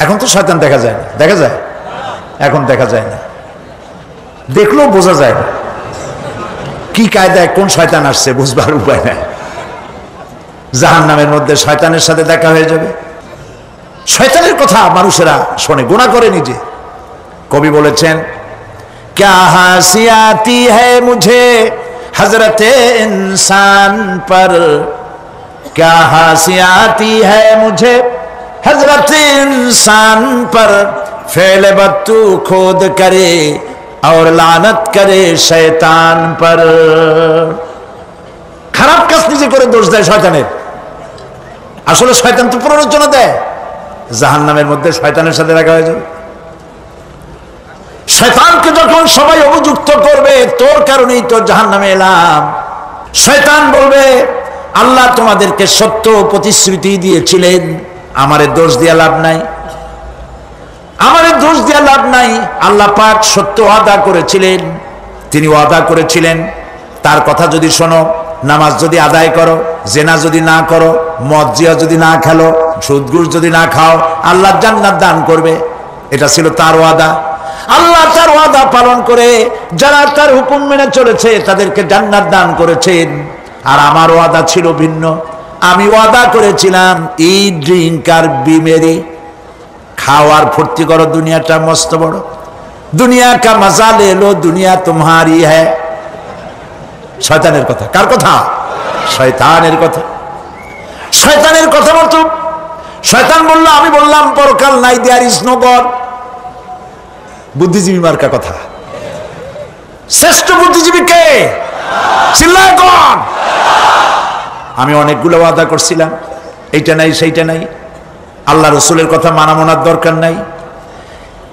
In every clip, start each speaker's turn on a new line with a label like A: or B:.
A: এখন তো শয়তান দেখা যায় না, দেখা যায়? এখন দেখা যায় না, দেখলেও বোঝা যায় না কি কায়দায় কোন শয়তান আসছে, বুঝবার উপায় নাই। জাহান্নামের মধ্যে শয়তানের সাথে দেখা হয়ে যাবে। শয়তানের কথা মানুষেরা শোনে, গুনাহ করে নিজে। কবি বলেছেন, क्या हंसी आती है मुझे हजरत इंसान पर, क्या हंसी आती है मुझे हजरत इंसान पर, फेल बत्तू खुद करे और लानत करे शैतान पर। খারাপ কাজ নিজে করে দোষ দেয় শয়তানের। আসলে শয়তান তো প্ররোচনা দেয়। জাহান্নামের মধ্যে শয়তানের সাথে দেখা হয়ে যাবে। শয়তানকে যখন সবাই অভিযুক্ত করবে, তোর কারণেই তো জাহান্নামে এলাম, শয়তান বলবে, আল্লাহ তোমাদেরকে সত্য প্রতিশ্রুতি দিয়েছিলেন, আমারে দোষ দিয়া লাভ নাই, আমারে দোষ দিয়া লাভ নাই। আল্লাহ পাক সত্য ওয়াদা করেছিলেন, তিনি ওয়াদা করেছিলেন তার কথা যদি শোনো, নামাজ যদি আদায় করো, জেনা যদি না করো, মদ জিয়া যদি না খেলো, সুদ ঘুষ যদি না খাও, আল্লাহ জান্নাত দান করবে। এটা ছিল তার ওয়াদা। আল্লাহ তার ওয়াদা পালন করে যারা তার হুকুম মেনে চলেছে তাদেরকে জান্নাত দান করেছেন। আর আমার ওয়াদা ছিল ভিন্ন। আমি ওয়াদা করেছিলাম, ইট, ড্রিঙ্ক আর বি মেরি, খাওয়ার ফুর্তি করো, দুনিয়াটা মস্ত বড়, দুনিয়া কা মজা লে লো, দুনিয়া তোমারি হ্যায়। শয়তানের কথা। কার কথা? শয়তানের কথা। শয়তানের কথা মতো শয়তান বলল, আমি বললাম পরকাল নাই, দেয়ার ইজ নো গড। বুদ্ধিজীবী মার্কা কথা। শ্রেষ্ঠ বুদ্ধিজীবী কে? চিল্লায় কোন? আমি অনেকগুলো ওয়াদা করছিলাম, এইটা নাই সেইটা নাই, আল্লাহ রসুলের কথা মানা মানার দরকার নাই।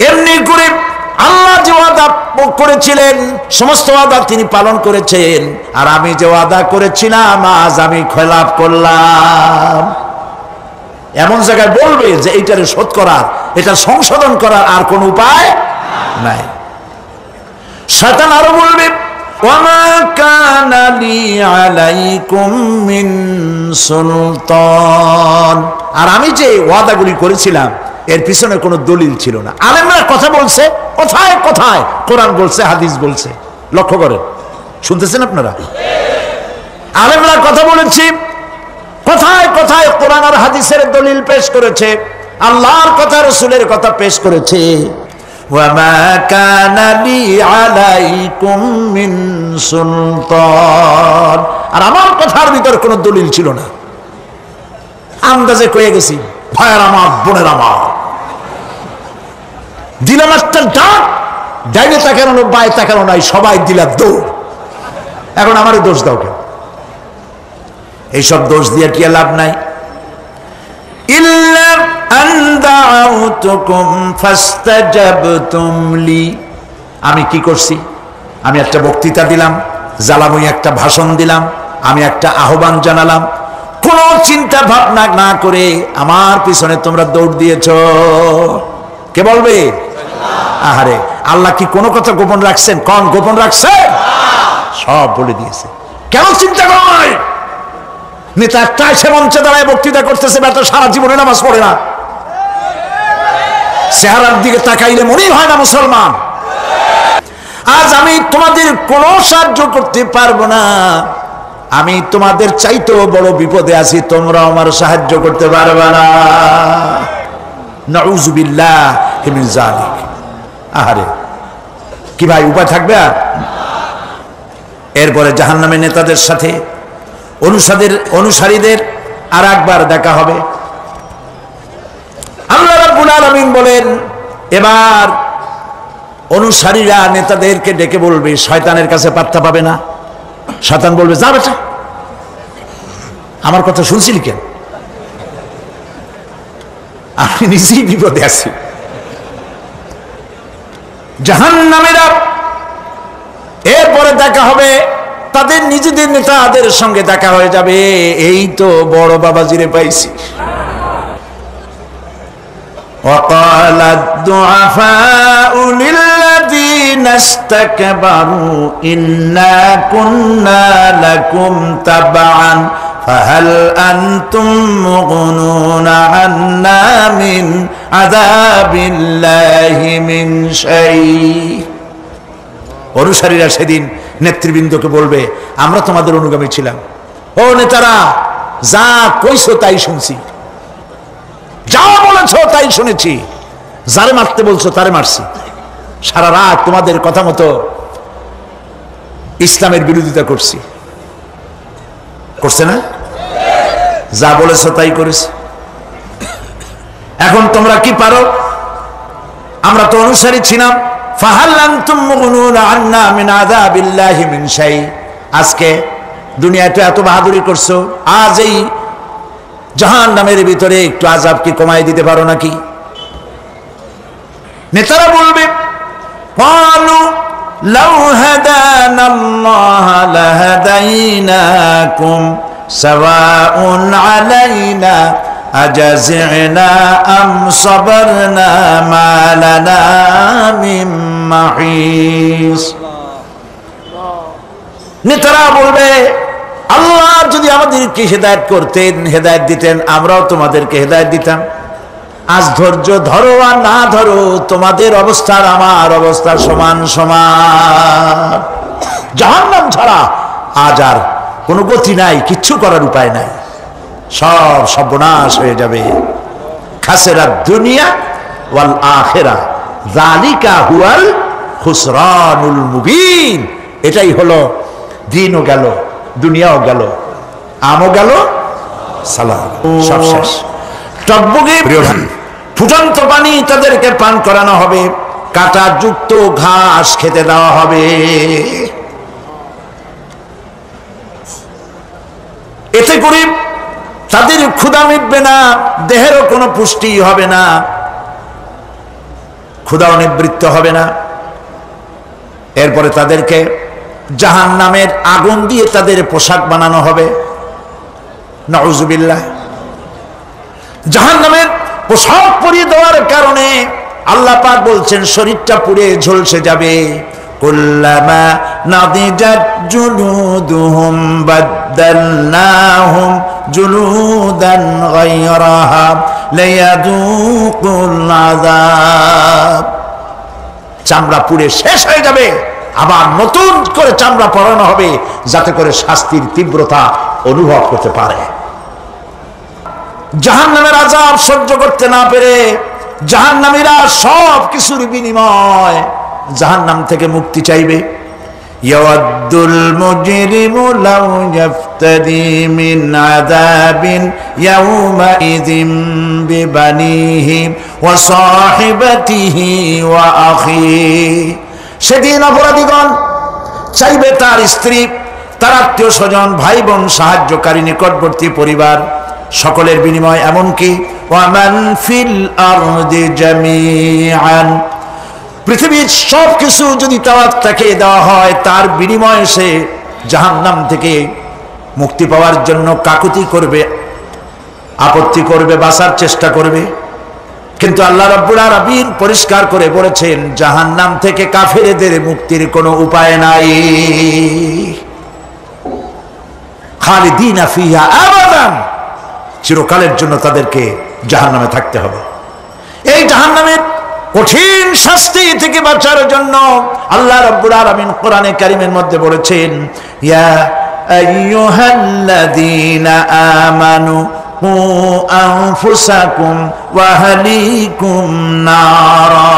A: এমনি করে আল্লাহ যে ওয়াদা করেছিলেন সমস্ত ওয়াদা তিনি পালন করেছেন, আর আমি যে ওয়াদা করেছিলাম আজ আমি খেলাপ করলাম। এমন জায়গায় বলবে যে এইটারে শোধ করার, এটা সংশোধন করার আর কোন উপায় নাই। শয়তান আরো বলবে, ওয়ামা কানা লি আলাইকুম মিন সুলতান, আর আমি যে ওয়াদাগুলি করেছিলাম এর পিছনে কোনো দলিল ছিল না। আলেমরা কথা বলছে, কোথায় কোথায় কোরআন বলছে, হাদিস বলছে, লক্ষ্য করেন, শুনতেছেন আপনারা? আলেমরা কথা বলেছি, কোথায় কোথায় কোরআন আর হাদিসের দলিল পেশ করেছে, আল্লাহর কথা রাসূলের কথা পেশ করেছে। ওয়ামা কানা লি আলাইকুম মিন সুলতান, আর আমার কথার ভিতর কোনো দলিল ছিল না। আন্দাজে কয়ে গেছি, ভাইয়ের আমার, বোনের আমার, দিলাম একটা ডাক, ডাইনে তাকানো বাই তাকানো নাই, সবাই দিলাম দৌড়। এখন আমারই দোষ দাও কেন? এইসব দোষ দিয়ে কি লাভ নাই। ইল্লা আন দাউতুকুম ফাস্তাজাবতুম লি, আমি কি করছি? আমি একটা বক্তৃতা দিলাম, জ্বালাময়ী একটা ভাষণ দিলাম, আমি একটা আহ্বান জানালাম, কোন চিন্তা ভাবনা না করে আমার পিছনে তোমরা দৌড় দিয়েছ। কে বলবে? আহারে, আল্লাহ কি কোনো কথা গোপন রাখছেন? কোন গোপন রাখছে? সব বলে দিয়েছে। কেন চিন্তা করো? নেতা একটা সে মঞ্চে দাঁড়ায় বক্তৃতা করতেছে, বেটা সারা জীবনে নামাজ পড়ে না, চেহারার দিকে তাকাইলে মনেই হয় না মুসলমান। আজ আমি তোমাদের কোনো সাহায্য করতে পারবো না, আমি তোমাদের চাইতেও বড় বিপদে আছি, তোমরা আমার সাহায্য করতে পারবে না। নাউযুবিল্লাহি মিন যালিক। আহারে, কি ভাই উপায় থাকবে? আর এরপরে জাহান্নামের নেতাদের সাথে অনুসারীদের আর একবার দেখা হবে। আল্লাহ রাব্বুল আলামিন বলেন, এবার অনুসারীরা নেতাদেরকে ডেকে বলবে, শয়তানের কাছে পাত্তা পাবে না। শয়তান বলবে, যা বেটা, আমার কথা শুনছিলি কেন? আমি নিজেই বিপদে আছি। জাহান্নামীরা এরপরে দেখা হবে, তাদের নিজেদের নেতাদের সঙ্গে দেখা হয়ে যাবে। এই তো বড় বাবাজিরে পাইছি। وقال الضعفاء للذين استكبروا إنا كنا لكم تبعا فهل أنتم مغنون عنا من আযাবিল্লাহি মিন শাই। অনুসারীরা সেদিন নেতৃবৃন্দকে বলবে, আমরা তোমাদের অনুগামী ছিলাম, ও নেতারা যা কইছো তাই শুনছি, যা বলেছো তাই শুনেছি, যারে মারতে বলছো তারে মারছি, সারা রাত তোমাদের কথা মতো ইসলামের বিরোধিতা করছি, করছে না? যা বলেছো তাই করেছি। এখন তোমরা কি পারো? আমরা তো অনুসারী ছিলাম। ফাহাল আনতুম মুগনুনা আন্না মিন আযাবিল্লাহি মিন শাই। আজকে দুনিয়াতে এত বাহাদুরি করছো, আজ এই জাহান্নামের ভিতরে একটু আযাব কি কমাই দিতে পারো নাকি? নেতারা বলবে, ক্বালু লাউ হাদানাল্লাহ লাহাদাইনাকুম সাওয়াউন আলাইনা আজাযিনা আম সাবারনা মা লানা মিন মাহিস। নেতারা বলবে, আল্লাহ যদি আমাদেরকে হেদায়েত করতেন, হেদায়েত দিতেন, আমরাও তোমাদেরকে হেদায়েত দিতাম। আজ ধৈর্য ধরো আর না ধরো, তোমাদের অবস্থার আমার অবস্থা সমান সমান। জাহান্নাম ছাড়া আজ আর কোনো গতি নাই, কিচ্ছু করার উপায় নাই, সব সর্বনাশ হয়ে যাবে। খাসিরা দুনিয়া ওয়াল আখিরা যালিকা হুয়াল খুসরানুল মুবিন। এটাই হলো দিনও গেল, দুনিয়াও গেল, আমও গেল, সালাম সব শেষ। টকবগে ফুটন্ত পানি তাদেরকে পান করানো হবে, কাঁটা যুক্ত ঘাস খেতে দেওয়া হবে। এতে করে তাদের ক্ষুধা মিটবে না, দেহেরও কোনো পুষ্টি হবে না, ক্ষুধাও নিবৃত্ত হবে না। এরপরে তাদেরকে জাহান্নামের আগুন দিয়ে তাদের পোশাক বানানো হবে। নাউযুবিল্লাহ। জাহান্নামের পোশাক পরিয়ে দেওয়ার কারণে আল্লাহ পাক বলছেন শরীরটা পুড়ে ঝলসে যাবে। কুল্লামা নাদিজাত জুলুদুহুম বাদদালনাহুম জুলুদান গায়রাহা লিয়াযুকুল আযাব। চামড়া পুড়ে শেষ হয়ে যাবে, আবার নতুন করে চামড়া পরানো হবে, যাতে করে শাস্তির তীব্রতা অনুভব করতে পারে। জাহান্নামের আযাব সহ্য করতে না পেরে জাহান্নামীরা সব কিছুর বিনিময় জাহান্নাম থেকে মুক্তি চাইবে। ইয়াওয়াদ্দুল মুজরিমু লাউ ইয়াফতাদি মিন আযাবিন ইয়াওমাইযিন বিবানিহি ওয়া সাহিবাতিহি ওয়া আখিহি। সেদিন অপরাধীগণ চাইবে তার স্ত্রী, তার আত্মীয় স্বজন, ভাই বোন, সাহায্যকারী, নিকটবর্তী পরিবার সকলের বিনিময়, এমনকি ওয়ামান ফিল আরদি জামিআন, পৃথিবীর সব কিছু যদি তাকে দেওয়া হয়, তার বিনিময়ে সে জাহান্নাম থেকে মুক্তি পাওয়ার জন্য কাকুতি করবে, আপত্তি করবে, বাঁচার চেষ্টা করবে। কিন্তু আল্লাহ রাব্বুল আলামিন পরিষ্কার করে বলেছেন, জাহান্নাম থেকে কাফেরদের মুক্তির কোনো উপায় নাই। খালিদিনা ফিহা আবাদান, চিরকালের জন্য তাদেরকে জাহান্নামে থাকতে হবে। এই জাহান্নামের কঠিন শাস্তি থেকে বাঁচার জন্য আল্লাহ রাব্বুল আলামিন কোরআনে কারীমের মধ্যে বলেছেন, ইয়া আইয়ুহাল্লাযীনা আমানু কু আনফুসাকুম ওয়া আহলিকুম নারা।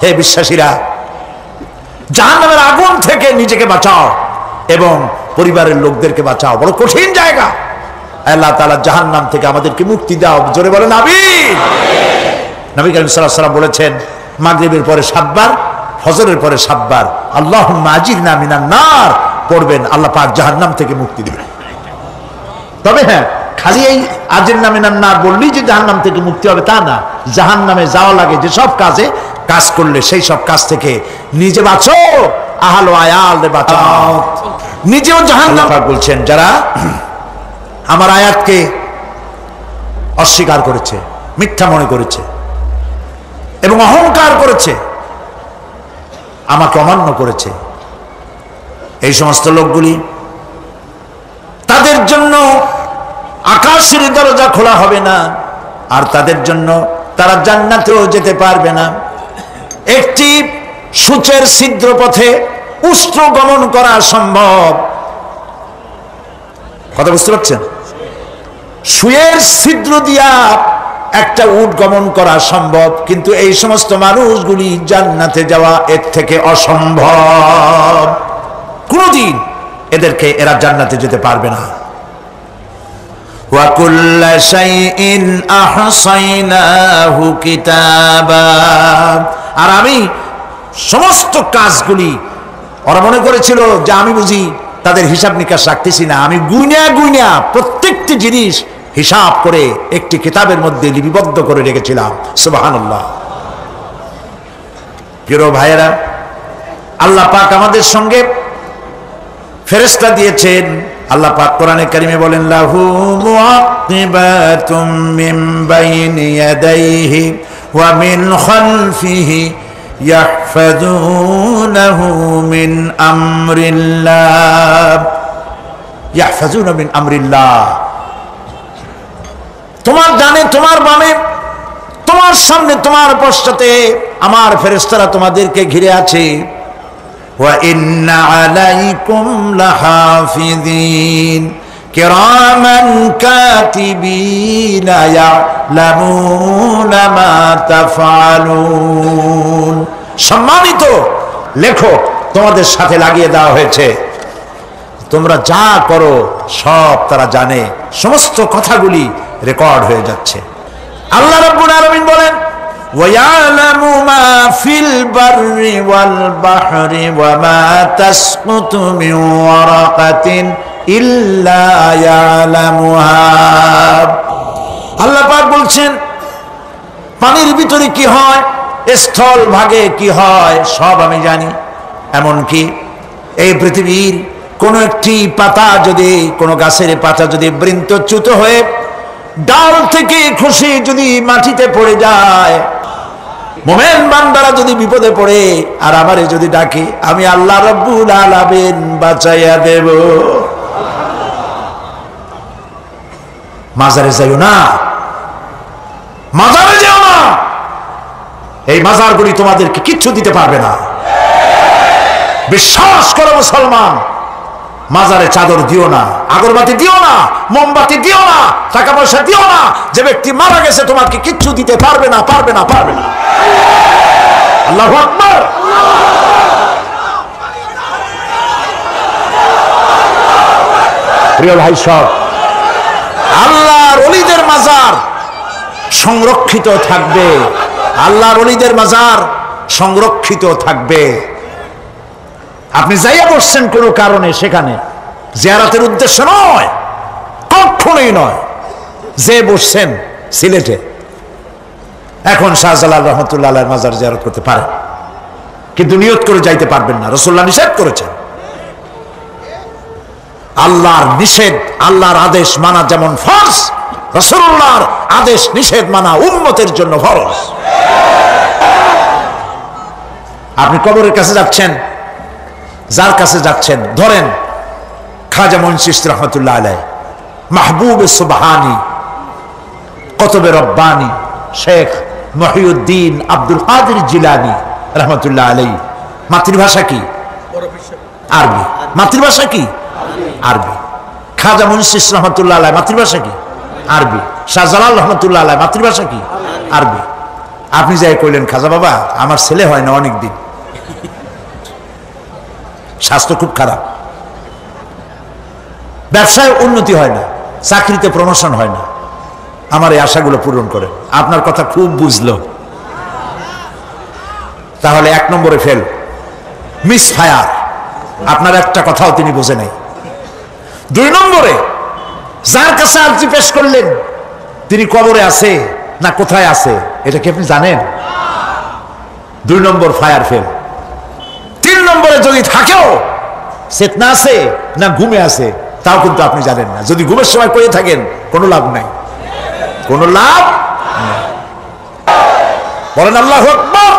A: হে বিশ্বাসীরা, জাহান্নামের আগুন থেকে নিজেকে বাঁচাও এবং পরিবারের লোকদেরকে বাঁচাও। বড় কঠিন জায়গা। আল্লাহ তাআলা জাহান্নাম থেকে আমাদেরকে মুক্তি দাও। জোরে বলেন আমিন। নবী করিম সাল্লাল্লাহু আলাইহি ওয়াসাল্লাম বলেছেন, মাগরিবের পরে 7 বার, ফজরের পরে 7 বার আল্লাহুম্মা আজিরনা মিনান নার পড়বেন, আল্লাহ পাক জাহান্নাম থেকে মুক্তি দিবেন। তবে হ্যাঁ, খালি এই আজিরনা মিনান নার বললেই যে জাহান্নাম থেকে মুক্তি হবে তা না। জাহান্নামে যাওয়া লাগে যে সব কাজ করলে সেই সব কাজ থেকে নিজে বাঁচো, আহল ও আয়ালকে বাঁচাও। নিজেও জাহান্নাম বলছেন, যারা আমার আয়াতকে অস্বীকার করেছে, মিথ্যা মনে করেছে এবং অহংকার করেছে, আমাকে অমান্য করেছে, এই সমস্ত লোকগুলি, তাদের জন্য আকাশের দরজা খোলা হবে না, আর তাদের জন্য তারা জান্নাতেও যেতে পারবে না। একটি সূচের ছিদ্র পথে উষ্ট্র গমন করা সম্ভব, কথা বুঝতে পারছেন? সুয়ের ছিদ্র দিয়া একটা উট গমন করা সম্ভব, কিন্তু এই সমস্ত মানুষগুলি জান্নাতে যাওয়া এর থেকে অসম্ভব। কোনদিন এরা জান্নাতে যেতে পারবে না। ওয়া কুল্লা শাইইন আহসাইনাহু কিতাবা, আর আমি সমস্ত কাজগুলি, ওরা মনে করেছিল যে আমি বুঝি তাদের হিসাব নিকাশ রাখতেছি না, আমি গুইনা প্রত্যেকটি জিনিস হিসাব করে একটি কিতাবের মধ্যে লিপিবদ্ধ করে রেখেছিলাম। সুবহানাল্লাহ। প্রিয় ভাইয়েরা, আল্লাহ পাক আমাদের সঙ্গে ফেরেশতা দিয়েছেন। আল্লাহ পাক কোরআনে কারিমে বলেন, লাহু মুআক্কিবাতুম মিন বাইনি ইয়াদাইহি ওয়া মিন খালফিহি ইয়াহফাযুনাহু মিন আমরিল্লাহ। ইয়াহফাযুনা মিন আমরিল্লাহ, তোমার ডানে, তোমার বামে, তোমার সামনে, তোমার পশ্চাতে আমার ফেরেশতারা তোমাদেরকে ঘিরে আছে। ওয়া ইন্না আলাইকুম লাহাফিযিন কিরামান কাতিবিনা ইয়ালামুনা মা তাফআলুন। সম্মানিত লেখক তোমাদের সাথে লাগিয়ে দেওয়া হয়েছে, তোমরা যা করো সব তারা জানে, সমস্ত কথাগুলি রেকর্ড হয়ে যাচ্ছে। আল্লাহ রাব্বুল আলামিন বলেন, ওয়ায়ালামু মা ফিল বাররি ওয়াল বাহরি ওয়া মা তাসকুতু মিন ওয়ারাকাতিন ইল্লা ইয়ালামুহা। আল্লাহ পাক বলছেন, পানির ভিতরে কি হয়, স্থল ভাগে কি হয়, সব আমি জানি। এমনকি এই পৃথিবীর কোন একটি পাতা যদি, কোন গাছের পাতা যদি বৃন্তচ্যুত হয়ে ডাল থেকে খসে যদি মাটিতে পড়ে যায়, মুমিন বান্দারা যদি বিপদে পড়ে আর আমারে যদি ডাকে, আমি আল্লাহ রাব্বুল আলামিন বাঁচাইয়া দেব। মাজারে যাইও না, মাজারে যেও না, এই মাজারগুলি তোমাদেরকে কিচ্ছু দিতে পারবে না। বিশ্বাস করো মুসলমান, মাজারে চাদর দিও না, আগরবাতি দিও না, মোমবাতি দিও না, টাকা পয়সা দিও না। যে ব্যক্তি মারা গেছে তোমাকে কিচ্ছু দিতে পারবে না, পারবে না, পারবে না। আল্লাহু আকবার। প্রিয় ভাই সব, আল্লাহর ওলিদের মাজার সংরক্ষিত থাকবে, আল্লাহর ওলিদের মাজার সংরক্ষিত থাকবে। আপনি যাইয়া বসছেন কোনো কারণে, সেখানে জিয়ারতের উদ্দেশ্য নয়, কখনোই নয়। যে বসছেন সিলেটে, এখন শাহজালাল রহমতুল্লাহ আলাইহির মাজার জিয়ারত করতে পারেন, কিন্তু নিয়ত করে যাইতে পারবেন না, রাসূলুল্লাহ নিষেধ করেছেন। আল্লাহর নিষেধ, আল্লাহর আদেশ মানা যেমন ফরজ, রাসূলুল্লাহর আদেশ নিষেধ মানা উম্মতের জন্য ফরজ। আপনি কবরের কাছে যাচ্ছেন, যার কাছে যাচ্ছেন, ধরেন খাজা মুঈন চিশতি রহমাতুল্লাহ আলাইহি, মাহবুবে সুবহানি, কুতুবে রব্বানি, শেখ মহিউদ্দিন আব্দুল কাদের জিলানী রহমাতুল্লাহ আলাইহি। মাতৃভাষা কি? আরবি। মাতৃভাষা কি? আরবি। খাজা মুঈন চিশতি রহমাতুল্লাহ আলাইহি মাতৃভাষা কি? আরবি। শাহজালাল রহমাতুল্লাহ আলাইহি মাতৃভাষা কি? আরবি। আপনি যাই কইলেন, খাজা বাবা আমার ছেলে হয় না অনেক দিন, স্বাস্থ্য খুব খারাপ, ব্যবসায় উন্নতি হয় না, চাকরিতে প্রমোশন হয় না, আমার এই আশাগুলো পূরণ করেন। আপনার কথা খুব বুঝলো, তাহলে 1 নম্বরে ফেল, মিস ফায়ার। আপনার একটা কথাও তিনি বোঝে নাই। 2 নম্বরে, যার কাছে আর্জি পেশ করলেন তিনি কবরে আছে না কোথায় আছে এটা কি আপনি জানেন? 2 নম্বর ফায়ার ফেল। 3 নম্বরে, যদি থাকেও চেতনা আছে না ঘুমে আছে তাও কিন্তু আপনি জানেন না। যদি ঘুমের সময় করে থাকেন কোনো লাভ নাই, কোনো লাভ নাই। বলেন আল্লাহু আকবার।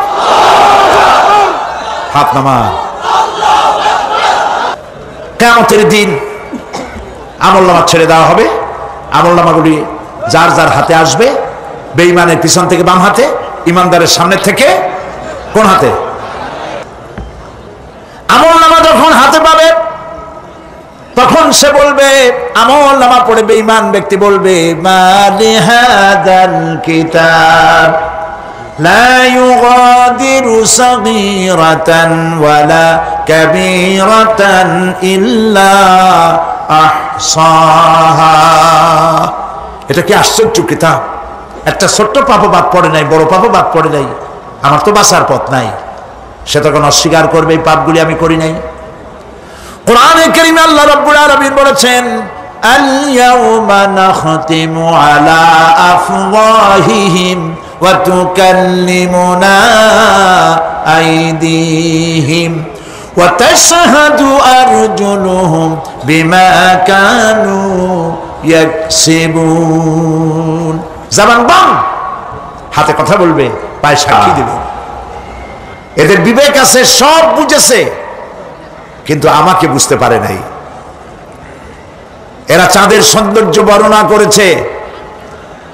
A: হাত নামান। কিয়ামতের দিন আমলনামা ছেড়ে দেওয়া হবে, আমলনামাগুলি যার যার হাতে আসবে, বেঈমানের পিছন থেকে বাম হাতে, ইমানদারের সামনে থেকে কোন হাতে? আমল নামা যখন হাতে পাবে তখন সে বলবে, আমল নামা পড়ে বেঈমান ব্যক্তি বলবে, মালি হাদাল কিতাব লা ইউগাদিরু সাগীরাতান ওয়ালা কাবীরাতান ইল্লা আহসাহা। এটা কি আশ্চর্য কিতাব! একটা ছোট্ট পাপও বাদ পড়ে নাই, বড় পাপও বাদ পড়ে নাই। আমার তো বাঁচার পথ নাই। সে তখন অস্বীকার করবে, এই পাপগুলি আমি করি নাই। কোরআনে কারীমে আল্লাহ রাব্বুল আলামিন বলেছেন, আল ইয়াউমা নাখতিমু আলা আফওয়াহিহিম ওয়া তুকাল্লিমুনা আইদিহিম ওয়া তাশহাদু আরজুলুহুম বিমা কানু ইয়াকসিবুন। জবান বন্ধ, হাতে কথা বলবে, পায়ে সাক্ষী দেবে। এদের বিবেক আছে, সব বুঝেছে, কিন্তু আমাকে বুঝতে পারে নাই। এরা চাঁদের সৌন্দর্য বর্ণনা করেছে,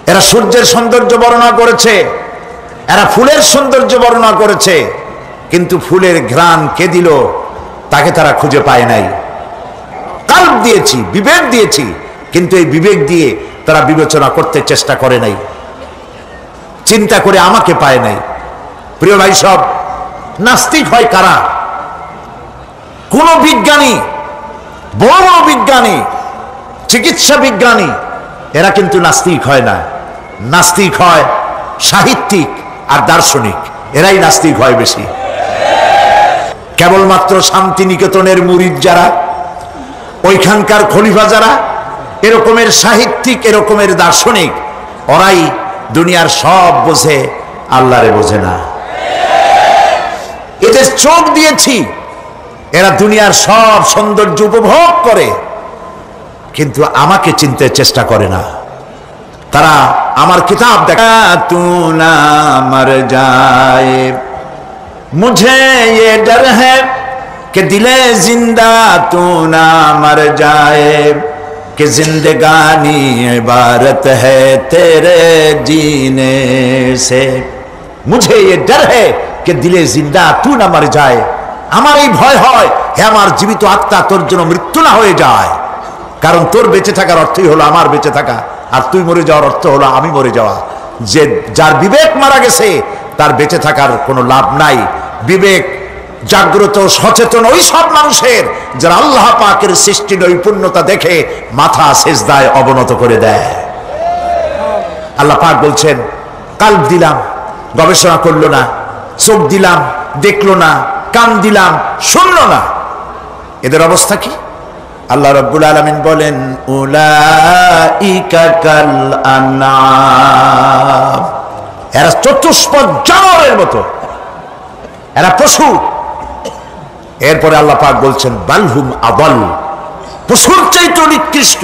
A: এরা সূর্যের সৌন্দর্য বর্ণনা করেছে, এরা ফুলের সৌন্দর্য বর্ণনা করেছে, কিন্তু ফুলের ঘ্রাণ কে দিল তাকে তারা খুঁজে পায় নাই। কাল্ব দিয়েছি, বিবেক দিয়েছি, কিন্তু এই বিবেক দিয়ে তারা বিবেচনা করতে চেষ্টা করে নাই, চিন্তা করে আমাকে পায় নাই। প্রিয় ভাই সব, নাস্তিক হয় কারা? কোন বিজ্ঞানী, বড় বড় বিজ্ঞানী, চিকিৎসা বিজ্ঞানী, এরা কিন্তু নাস্তিক হয় না। নাস্তিক হয় সাহিত্যিক আর দার্শনিক, এরাই নাস্তিক হয় বেশি। কেবলমাত্র শান্তিনিকেতনের মুরিদ যারা, ওইখানকার খলিফা যারা, এরকমের সাহিত্যিক, এরকমের দার্শনিক, ওরাই দুনিয়ার সব বোঝে, আল্লাহরে বোঝে না। এদের চোখ দিয়েছি, এরা দুনিয়ার সব সৌন্দর্য উপভোগ করে, কিন্তু আমাকে চিনতে চেষ্টা করে না। তারা আমার কিতাব দেখা তু না মর যায়, মুঝে ये डर है कि दिले जिंदा तू ना मर जाए, कि जिंदगानी इबारत है तेरे जीने से। मुझे ये डर है कि दिले जिंदा तू ना मर जाए। আমার এই ভয় হয়, হে আমার জীবিত আত্মা, তোর জন্য মৃত্যু না হয়ে যায়। কারণ তোর বেঁচে থাকার অর্থই হলো আমার বেঁচে থাকা, আর তুই মরে যাওয়ার অর্থ হলো আমি মরে যাওয়া। যে যার বিবেক মারা গেছে তার বেঁচে থাকার কোনো লাভ নাই। বিবেক জাগ্রত সচেতন ওই সব মানুষের যারা আল্লাহ পাকের সৃষ্টি নৈপুণ্যতা দেখে মাথা সেজদায় অবনত করে দেয়। আল্লাহ পাক বলছেন, কাল্ব দিলাম, গবেষণা করলো না, চোখ দিলাম, দেখলো না, কান দিলাম, শুনলো না। এদের অবস্থা কি? আল্লাহ রাব্বুল আলামিন বলেন, উলাইকা কাল আনআম, এরা চতুষ্পদ জানোয়ারের মতো, এরা পশু। এরপরে আল্লাহ পাক বলছেন, বালহুম আদাল, পশুর চাইতে নিকৃষ্ট।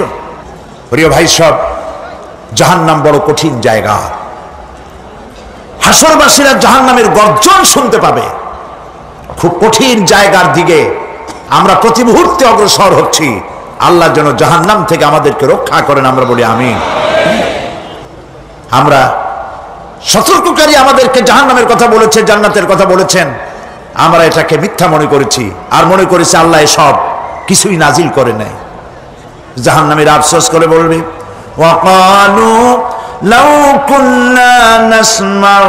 A: প্রিয় ভাই সব, জাহান্নাম বড় কঠিন জায়গা। হাসরবাসীরা জাহান্নামের গর্জন শুনতে পাবে। খুব কঠিন জায়গার দিকে আমরা প্রতি মুহূর্তে অগ্রসর হচ্ছি। আল্লাহ যেন জাহান্নাম থেকে আমাদেরকে রক্ষা করেন, আমরা বলি আমিন। আমরা সতর্ককারী আমাদেরকে জাহান্নামের কথা বলেছে, জান্নাতের কথা বলেছেন, আমরা এটাকে মিথ্যা মনে করেছি, আর মনে করেছি আল্লাহ সব কিছুই নাজিল করে নাই। জাহান্নামীরা আফসোস করে বলবে, ওয়াকালু লাউ কুন্না নাসমাউ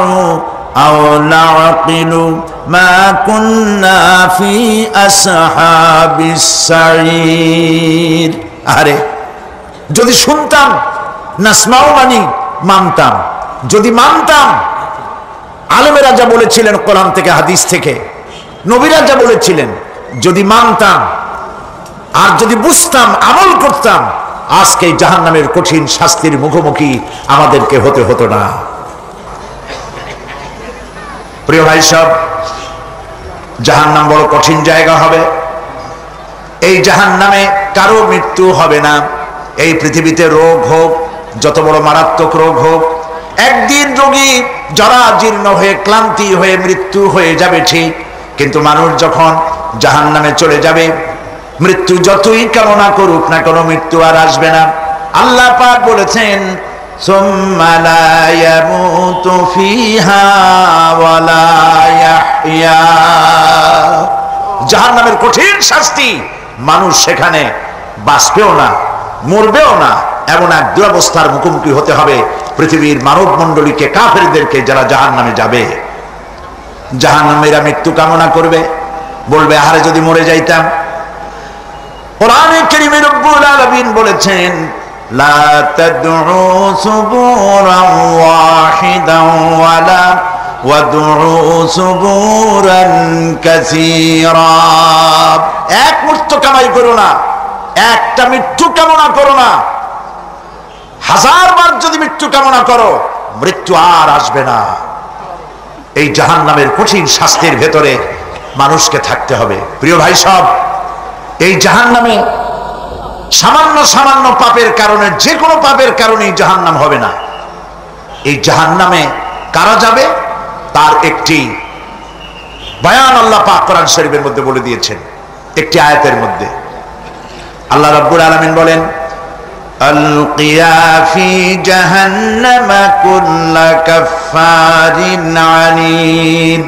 A: আও নাআকিলু মা কুন্না ফি আসহাবিস সাঈর। আরে যদি শুনতাম, নাসমাউ মানে মানতাম, যদি মানতাম, আলেমেরা যা বলেছিলেন কোরআন থেকে হাদিস থেকে, নবীরা যা বলেছিলেন, যদি মানতাম আর যদি বুঝতাম, আমল করতাম, আজকে জাহান্নামের কঠিন শাস্তির মুখোমুখি আমাদেরকে হতে হতো না। প্রিয় ভাই সব, জাহান্নাম বড় কঠিন জায়গা হবে। এই জাহান্নামে কারো মৃত্যু হবে না। এই পৃথিবীতে রোগ হোক, যত বড় মারাত্মক রোগ হোক, একদিন রোগী জরা জীর্ণ হয়ে ক্লান্তি হয়ে মৃত্যু হয়ে যাবে ঠিক, কিন্তু মানুষ যখন জাহান্নামে চলে যাবে, মৃত্যু যতই কামনা করুক না, কোনো মৃত্যু আর আসবে না। আল্লাহ পাক বলেছেন, সুম্মা লা ইয়ামুতু ফিহা ওয়া লা ইয়াহইয়া। জাহান্নামের কঠিন শাস্তি, মানুষ সেখানে বাঁচবেও না, মরবেও না, এমন এক দুরবস্থার মুখোমুখি হতে হবে পৃথিবীর মানব মণ্ডলীকে, কাফেরদেরকে, যারা জাহান্নামে যাবে। জাহান্নামীরা মৃত্যু কামনা করবে, বলবে আহারে যদি মরে যাইতাম। কোরআনে কারীমে রব্বুল আলামিন বলেছেন লা তাদউ সুবুরান ওয়াহিদান ওয়ালা ওয়াদউ সুবুরান কাসীরা। এক মৃত্যু কামাই করো না, একটা মৃত্যু কামনা করো না। 1000 বার যদি মৃত্যু কামনা করো, মৃত্যু আর আসবে না। এই জাহান্নামের কঠিন শাস্তির ভেতরে মানুষকে থাকতে হবে। প্রিয় ভাই সব, এই জাহান্নামে সামান্য সামান্য পাপের কারণে, যে কোনো পাপের কারণেই জাহান্নাম হবে না। এই জাহান্নামে কারা যাবে তার একটি বয়ান আল্লাহ পাক কোরআন শরীফের মধ্যে বলে দিয়েছেন। একটি আয়াতের মধ্যে আল্লাহ রাব্বুল আলামিন বলেন আলকিয়া ফি জাহান্নামা কুল্লা কাফফারিন আনিদ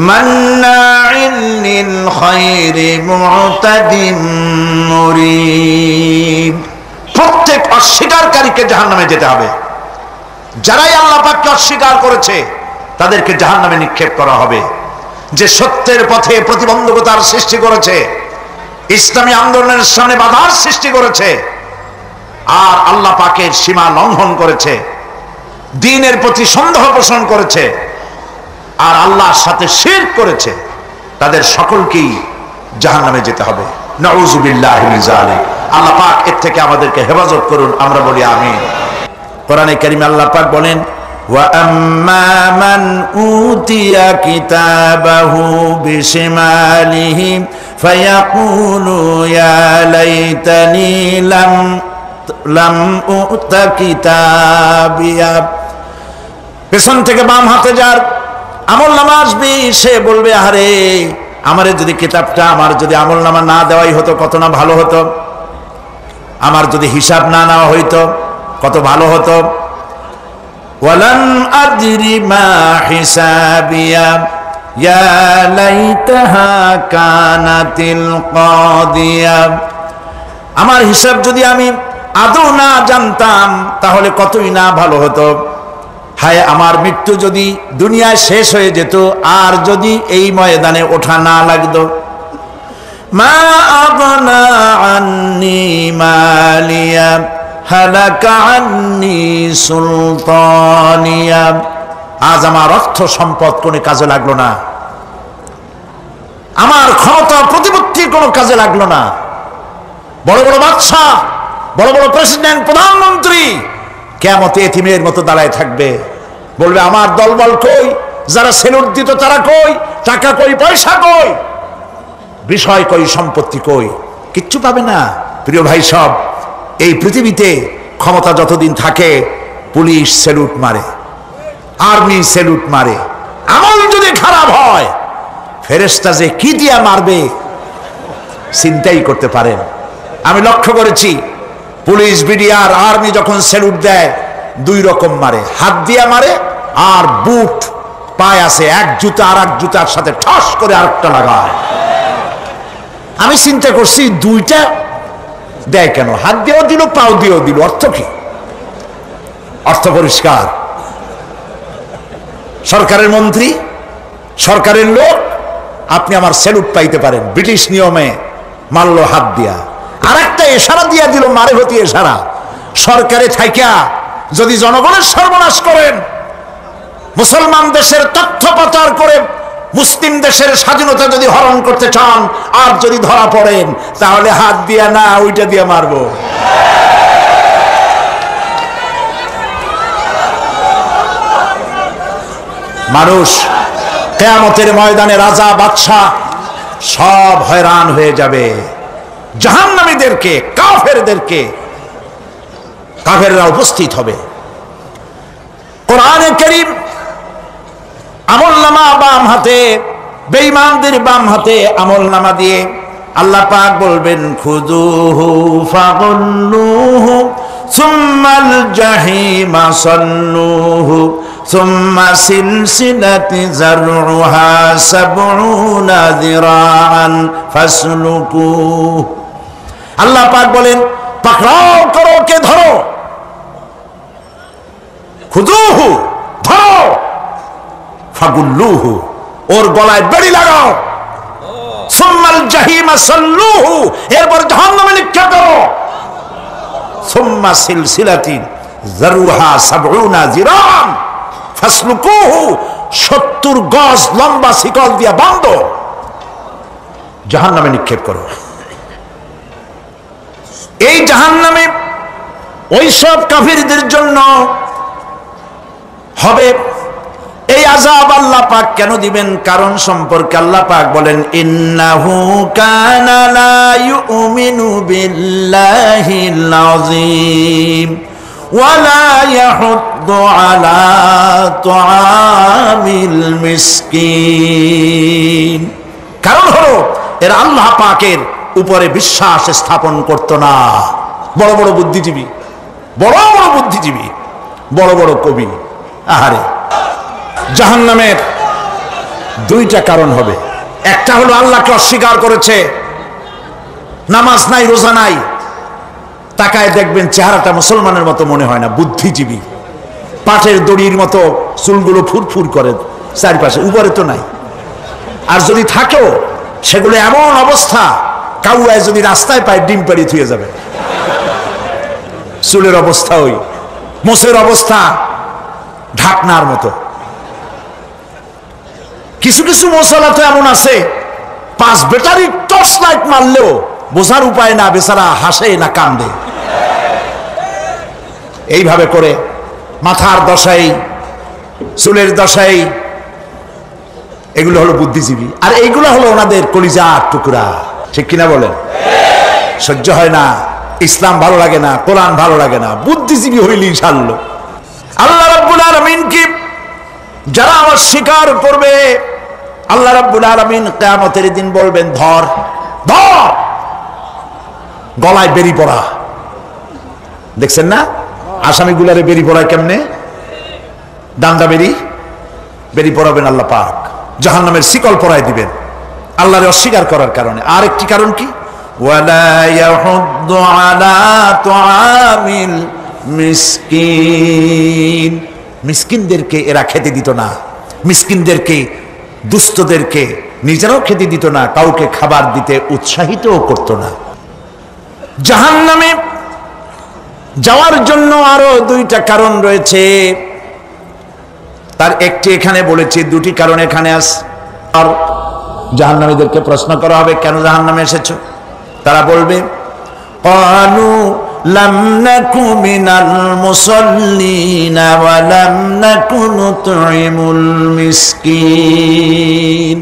A: মান্নাইন লিল খায়রি মু'তাদিন মুরিব। প্রত্যেক অস্বীকারীকে জাহান্নামে যেতে হবে। যারাই আল্লাহ পাককে অস্বীকার করেছে তাদেরকে জাহান্নামে নিক্ষেপ করা হবে। যে সত্যের পথে প্রতিবন্ধকতার সৃষ্টি করেছে, ইসলামী আন্দোলনের সামনে বাধার সৃষ্টি করেছে, আর আল্লাহ পাকের সীমা লঙ্ঘন করেছে, দ্বীনের প্রতি সন্দেহ পোষণ করেছে, আর আল্লাহর সাথে শিরক করেছে, তাদের সকলকেই জাহান্নামে যেতে হবে। নাউযুবিল্লাহি মিন যালিক। আল্লাহ পাক এর থেকে আমাদেরকে হেফাজত করুন, আমরা বলি আমিন। কোরআনে কারীমে আল্লাহ পাক বলেন ওয়া আম্মা মান উতিয়া কিতাবাহু বিশিমালিহি ফায়াকুলু ইয়া লাইতানি লাম উতা কিতাবিয়া। পেছন থেকে বাম হাতে যার আমলনামা আসবে, সে বলবে আরে আমারে যদি কিতাবটা, আমার যদি আমলনামা না দেওয়াই হতো কত না ভালো হতো, আমার যদি হিসাব না নেওয়া হইতো কত ভালো হতো। ওয়ালাম আদরি মা হিসাবিয়া ইয়া লাইতাহা কানাতিল কাদিয়া। আমার হিসাব যদি আমি আদৌ না জানতাম তাহলে কতই না ভালো হতো। হায় আমার মৃত্যু যদি দুনিয়ায় শেষ হয়ে যেত, আর যদি এই ময়দানে ওঠা না লাগতো। মা আগনা আন্নি মালিয়া হালাকা আন্নি সুলতানিয়া। আজ আমার অর্থ সম্পদ কোনো কাজে লাগলো না, আমার ক্ষমতা প্রতিপত্তি কোনো কাজে লাগলো না। বড় বড় বাদশা, বড় বড় প্রেসিডেন্ট, প্রধানমন্ত্রী কিয়ামতে এতিমের মতো দাঁড়ায় থাকবে, বলবে আমার দলবল কই, যারা সেলুট দিত তারা কই, টাকা কই, পয়সা কই, বিষয় কই, সম্পত্তি কই, কিচ্ছু পাবে না। প্রিয় ভাই সব, এই পৃথিবীতে ক্ষমতা যতদিন থাকে পুলিশ সেলুট মারে, আর্মি সেলুট মারে। আমল যদি খারাপ হয় ফেরেশতা যে কি দিয়া মারবে চিন্তাই করতে পারেন। আমি লক্ষ্য করেছি পুলিশ, বিডিআর, আর্মি যখন সেলুট দেয় দুই রকম মারে, হাত দিয়া মারে আর বুট পায় আছে, এক জুতা আর এক জুতার সাথে ঠস করে আরেকটা লাগায়। আমি চিন্তা করছি দুইটা দেয় কেন, হাত দিয়েও দিল পাও দিয়েও দিল, অর্থ কি? অর্থ পরিষ্কার। সরকারের মন্ত্রী, সরকারের লোক, আপনি আমার সেলুট পাইতে পারেন, ব্রিটিশ নিয়মে মারলো হাত দিয়া, আর একটা ইশারা দিয়া দিল, মারে হতি ইশারা। সরকারে থাইকা যদি জনগণের সর্বনাশ করেন, মুসলমান দেশের তথ্য পাচার করে মুসলিম দেশের স্বাধীনতা যদি হরণ করতে চান, আর যদি ধরা পড়েন, তাহলে হাত দিয়া না ওইটা দিয়া মারবো। মানুষ কিয়ামতের ময়দানে রাজা বাদশা সব হয়রান হয়ে যাবে। জাহান্নামীদেরকে, কাফেরদেরকে, কাফেররা উপস্থিত হবে। কোরআনে কারীম আমলনামা বাম হাতে, বেঈমানদের বাম হাতে আমলনামা দিয়ে আল্লাহ পাক বলবেন খুযুহু ফাগুল্লুহু সুম্মাল জাহিমা সাল্লুহু সুম্মা সিলসিলাতি যারউহা সাবউনা যিরাআন ফাসলুকুহু। আল্লাহ পাক বলেন পাকড়াও করো, কে ধরো, খুযুহু ধরো, ফাগুল্লুহু ওর গলায় বেড়ি লাগাও, সুম্মাল জাহিমা সাল্লুহু এরপর জাহান্নামে নিক্ষেপ করো, সুম্মা সিলসিলাতিন যারউহা সাবউনা যিরাআন ফাসলুকুহু 70 গজ লম্বা শিকল দিয়া বাঁধো, জাহান্নামে নিক্ষেপ করো। এই জাহান্নামে ওই সব কাফিরদের জন্য হবে। এই আযাব আল্লাহ পাক কেন দিবেন কারণ সম্পর্কে আল্লাহ পাক বলেন ইন্নাহু কানা লা ইউমিনু বিল্লাহিল আযীম ওয়া লা ইয়াহুদ্দু আলা তুআমিল মিসকিন। কারণ হলো এরা আল্লাহ পাকের উপরে বিশ্বাস স্থাপন করত না। বড় বড় বুদ্ধিজীবী, বড় বড় বুদ্ধিজীবী, বড় বড় কবি, আহারে জাহান্নামের দুইটা কারণ হবে। একটা হলো আল্লাহকে অস্বীকার করেছে, নামাজ নাই, রোজা নাই, তাকায় দেখবেন চেহারাটা মুসলমানের মতো মনে হয় না, বুদ্ধিজীবী, পাটের দড়ির মতো চুলগুলো ফুরফুর করে চারপাশে, উপরে তো নাই, আর যদি থাকেও সেগুলো এমন অবস্থা কাউয়ায় যদি রাস্তায় পায় ডিম পাড়ি থুয়ে যাবে। চুলের অবস্থা ওই, মোষের অবস্থা ঢাকনার মতো। কিছু কিছু মশলা তো এমন আছে 5 ব্যাটারি টর্চ লাইট মারলেও বোঝার উপায় না, বেচারা হাসে না কান্দে। এইভাবে করে মাথার দশাই, চুলের দশাই, এগুলো হলো বুদ্ধিজীবী। আর এইগুলো হলো ওনাদের কলিজার টুকরা, ঠিক কিনা বলেন? সহ্য হয় না, ইসলাম ভালো লাগে না, কোরআন ভালো লাগে না, বুদ্ধিজীবী হইলেই ছাড়লো। আল্লাহ রাব্বুল আলামিন কি যারা আমার স্বীকার করবে, আল্লাহ রাব্বুল আলামিন কিয়ামতের দিন বলবেন ধর ধর, গলায় বেরি পড়া। দেখছেন না আসামিগুলারে বেরি পড়ায় কেমনে? ডান্ডা বেরি পড়াবেন আল্লাহ পাক, জাহান্নামের শিকল পরায় দিবেন আল্লাহরে অস্বীকার করার কারণে। আর একটি কারণ কি? ওয়ালা ইয়াহুদ্দু আলা তুআমিল মিসকিন, মিসকিনদেরকে এরা খেতে দিত না, মিসকিনদেরকে, দুস্থদেরকে নিজেরাও খেতে দিত না, কাউকে খাবার দিতে উৎসাহিতও করত না। জাহান্নামে যাওয়ার জন্য আরো দুইটা কারণ রয়েছে, তার একটি এখানে বলেছি, দুটি কারণ এখানে আছে। আর জাহান্নামীদেরকে প্রশ্ন করা হবে কেন জাহান্নামে এসেছো? তারা বলবে ক্বালু লাম নাকু মিনাল মুসাল্লিনা ওয়া লাম নাকু নুতঈমুল মিসকিন,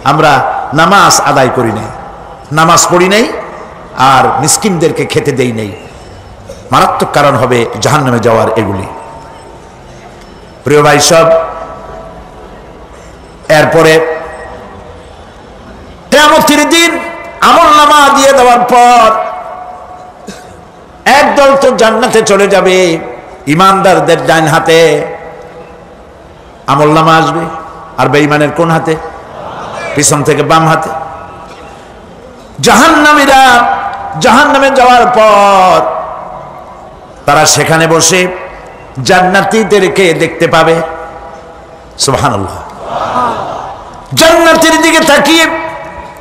A: আমরা নামাজ আদায় করি নাই, নামাজ পড়ি নাই, আর মিসকিনদেরকে খেতে দেই নাই। মারাত্মক কারণ হবে জাহান্নামে যাওয়ার এগুলি। প্রিয় ভাই সব, এরপরে কিয়ামতের দিন আমলনামা দিয়ে দেওয়ার পর একদল তো জান্নাতে চলে যাবে, ইমানদারদের ডান হাতে আমলনামা আসবে, আর বেঈমানের কোন হাতে? পিছন থেকে বাম হাতে। জাহান্নামীরা জাহান্নামে যাওয়ার পর তারা সেখানে বসে জান্নাতীদেরকে দেখতে পাবে। সুবহানাল্লাহ। জান্নাতের দিকে তাকিয়ে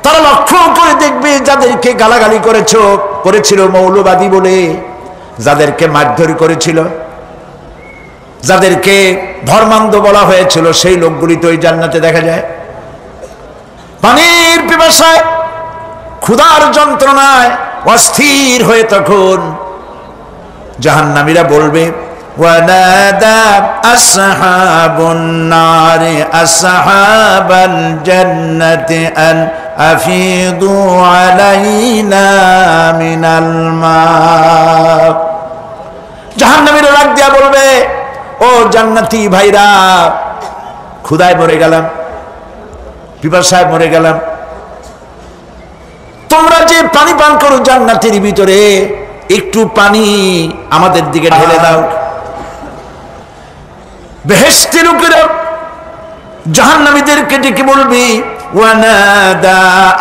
A: তারা লক্ষ্য করে দেখবে যাদেরকে গালাগালি করেছিল মৌলবাদী বলে, যাদেরকে মারধর করেছিল, যাদেরকে ধর্মান্ধ বলা হয়েছিল, সেই লোকগুলি তো ওই জান্নাতে দেখা যায়। পানির পিপাসায়, ক্ষুধার যন্ত্রণায় অস্থির হয়ে তখন জাহান্নামীরা বলবে ওয়ানাদা আসহাবুন নারি আসহাবাল জান্নাতি আন আফিদু আলাইনা মিনাল মা। জাহান্নামীরা ডাক দিয়া বলবে ও জান্নাতি ভাইরা, ক্ষুধায় মরে গেলাম, পিপাসায় মরে গেলাম, তোমরা যে পানি পান করো জান্নাতের ভিতরে, একটু পানি আমাদের দিকে ঢেলে দাও। বেহেশতি লোকেরা জাহান্নামীদেরকে ডেকে বলবে ওয়ানাদা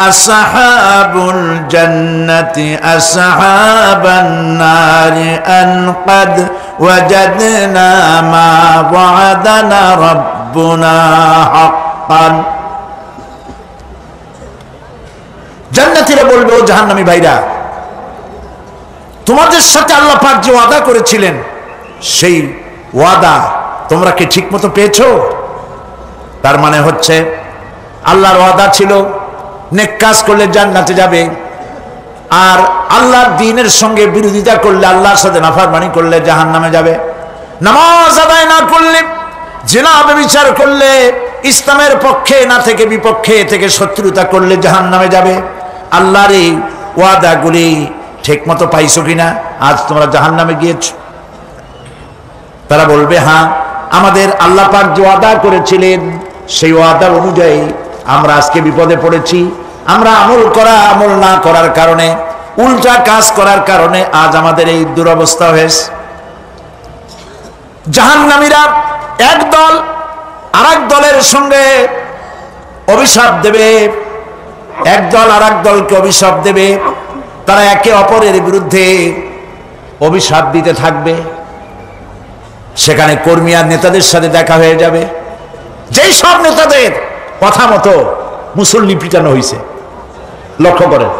A: আসহাবুল জান্নাতি আসহাবান নারি আন ক্বাদ ওয়াজাদনা মা ওয়া'আদানা রাব্বুনা হাক্কান। জান্নাতীরা বলবে ও জাহান্নামী ভাইরা, তোমাদের সাথে আল্লাহ পাক যে ওয়াদা করেছিলেন সেই ওয়াদা তোমরা কি ঠিকমতো পেয়েছো? তার মানে হচ্ছে আল্লাহর ওয়াদা ছিল নেক কাজ করলে জান্নাতে যাবে, আর আল্লাহর দ্বীনের সঙ্গে বিরোধিতা করলে, আল্লাহর সাথে নাফরমানি করলে জাহান্নামে যাবে। নামাজ আদায় না করলে, জিনা ব্যভিচার করলে, ইসলামের পক্ষে না থেকে বিপক্ষে থেকে শত্রুতা করলে জাহান্নামে যাবে। আল্লাহর এই ওয়াদাগুলি ঠিকমতো পাইছো কিনা? আজ তোমরা জাহান্নামে গিয়েছো। তারা বলবে হ্যাঁ, আমাদের আল্লাহ পাক যে ওয়াদা করেছিলেন সেই ওয়াদা অনুযায়ী আমরা আজকে বিপদে পড়েছি। আমরা আমল না করার কারণে, উল্টা কাজ করার কারণে আজ আমাদের এই দুরবস্থা হয়েছে। জাহান্নামীরা এক দল আরেক দলের সঙ্গে অভিশাপ দেবে, এক দল আরেক দলকে অভিশাপ দেবে। তারা একে অপরের বিরুদ্ধে অভিশাপ দিতে থাকবে। সেখানে কর্মী আর নেতাদের সাথে দেখা হয়ে যাবে। যেই সব নেতাদের কথা মতো মুসল্লি পিটানো হয়েছে, লক্ষ্য করেন,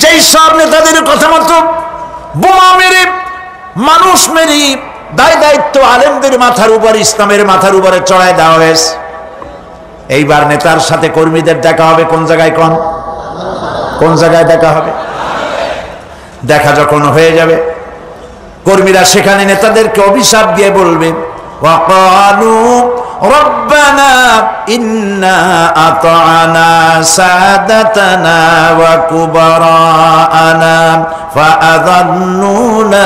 A: যেই সব নেতাদের কথা মতো বোমা মেরে, মানুষ মেরে, দায় দায়িত্ব আলেমদের মাথার উপর, ইসলামের মাথার উপরে চড়ায় দেওয়া হয়েছে। এইবার নেতার সাথে কর্মীদের দেখা হবে কোন জায়গায়? কোন জায়গায় দেখা হবে? দেখা যখন হয়ে যাবে, কর্মীরা সেখানে নেতাদেরকে অভিশাপ দিয়ে বলবে ওয়াকালু রব্বানা ইন্না আতা'না সাদাতানা ওয়া কুবারা'ানা ফাআযাল্লুনা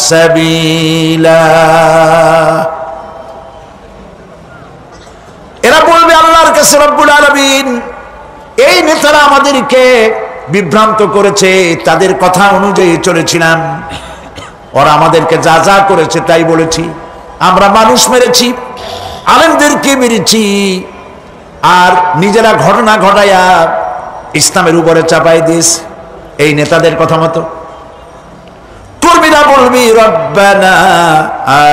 A: সাবিলা। এরা বলবে আল্লাহর কাছে, রব্বুল আলামিন, এই নেতারা আমাদেরকে বিভ্রান্ত করেছে, তাদের কথা অনুযায়ী চলেছিলাম, ওরা আমাদেরকে যা যা করেছে তাই বলেছি। আমরা মানুষ মেরেছি, আলেমদেরকে মেরেছি, আর নিজেরা ঘটনা ঘটাইয়া ইসলামের উপরে চাপাই দিস এই নেতাদের কথা মতো। কর্মীরা বলবি রব্বানা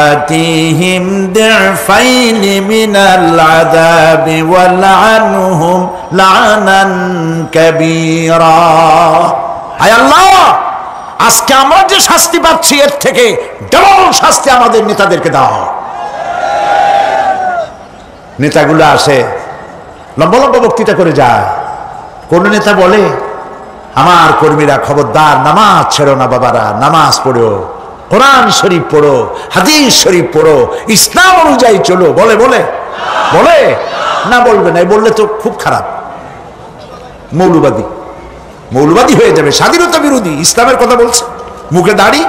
A: আতিহিম দিফাইনি মিনাল আযাবি ওয়ালআনহুম লা'নান কাবীরা। হায় আল্লাহ, আজকে আমরা যে শাস্তি পাচ্ছি এর থেকে ডবল শাস্তি আমাদের নেতাদেরকে দাও। নেতাগুলো আসে, লম্বা লম্বা বক্তৃতা করে যায়। কোন নেতা বলে আমার কর্মীরা খবরদার নামাজ ছেড়ো না বাবারা, নামাজ পড়ো, কোরআন শরীফ পড়ো, হাদিস শরীফ পড়ো, ইসলাম অনুযায়ী চলো। বলে বলে বলে না, বলবে না। বললে তো খুব খারাপ, মৌলবাদী হয়ে যাবে, স্বাধীনতা বিরোধী। ইসলামের কথা বলছে, মুখে দাড়ি,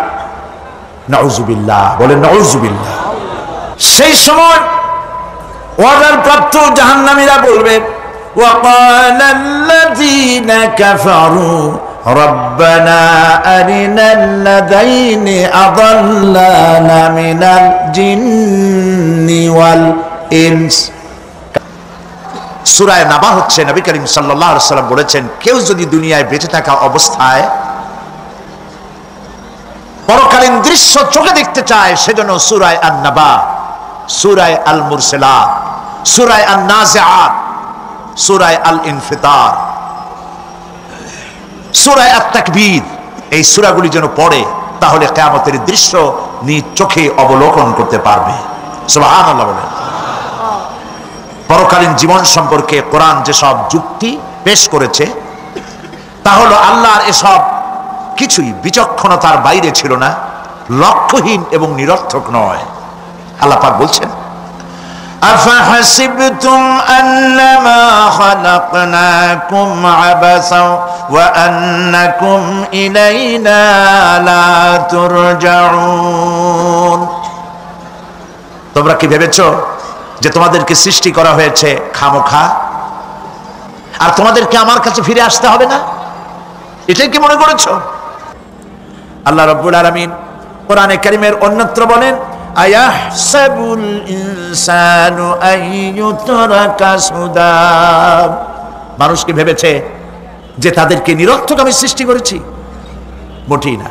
A: নাউজুবিল্লাহ, বলে নাউজুবিল্লাহ। সেই সময় ওয়াদার প্রাপ্ত জাহান্নামীরা বলবে ওয়াকালাল্লাযীনা কাফারু রব্বানা আরিনাল্লাযাইনি আযাল্লানা মিনাল জিন্নি ওয়াল ইনস। সূরা নাবা হচ্ছে, নবী করিম সাল্লাল্লাহু আলাইহি ওয়াসাল্লাম বলেছেন, কেউ যদি দুনিয়ায় বেঁচে থাকা অবস্থায় পরকালীন দৃশ্য চোখে দেখতে চায়, সেজন্য সূরা আন-নাবা, সূরা আল-মুরসালাত, সূরা আন-নাজিআত, সূরা আল-ইনফিতার, সূরা আত-তাকবীর, এই সূরাগুলি যেন পড়ে, তাহলে কিয়ামতের দৃশ্য নিজ চোখে অবলোকন করতে পারবে। সুবহানাল্লাহ বলেন। পরকালীন জীবন সম্পর্কে কোরআন যেসব যুক্তি পেশ করেছে, তা হলো আল্লাহর এসব কিছুই বিচক্ষণতার বাইরে ছিল না, লক্ষ্যহীন এবং নিরর্থক নয়। আল্লাহ পাক বলছেন আফাহাসিবতুম আন্নামা খালাকনাকুম আবাসা ওয়া আন্নাকুম ইলাইনা লা তুরজাউন। তোমরা কি ভেবেছো যে তোমাদেরকে সৃষ্টি করা হয়েছে খামোখা, আর তোমাদেরকে আমার কাছে ফিরে আসতে হবে না? এটাই কি মনে করেছো? আল্লাহ রাব্বুল আলামিন কোরআনে কারীমের অন্যত্র বলেন, আয়াহসাবুল ইনসানু আইয়ুতরাকা সুদা। মানুষ কি ভেবেছে যে তাদেরকে নিরর্থক আমি সৃষ্টি করেছি? মোটেই না।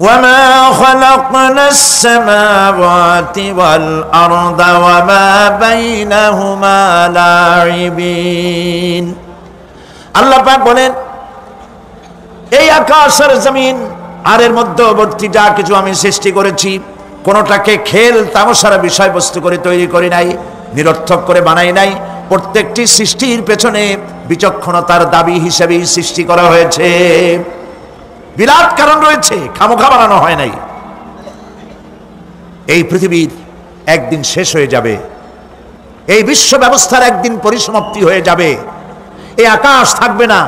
A: ওয়ামা খালাকনাস সামাওয়াতি ওয়াল আরদা ওয়ামা বাইনাহুমা লাইবিন। আল্লাহ পাক বলেন, এই আকাশ আর জমিন আর এর মধ্যবর্তী যা কিছু আমি সৃষ্টি করেছি, কোনোটাকে খেল তামাশার বিষয়বস্তু করে তৈরি করি নাই, নিরর্থক করে বানাই নাই। প্রত্যেকটি সৃষ্টির পেছনে বিচক্ষণতার দাবি হিসেবেই সৃষ্টি করা হয়েছে। বিরাট কারণ রয়েছে, খামোখা বানানো হয় নাই। এই পৃথিবীর একদিন শেষ হয়ে যাবে, এই বিশ্ব ব্যবস্থার একদিন পরিসমাপ্তি হয়ে যাবে, এই আকাশ থাকবে না,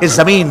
A: এই জমিন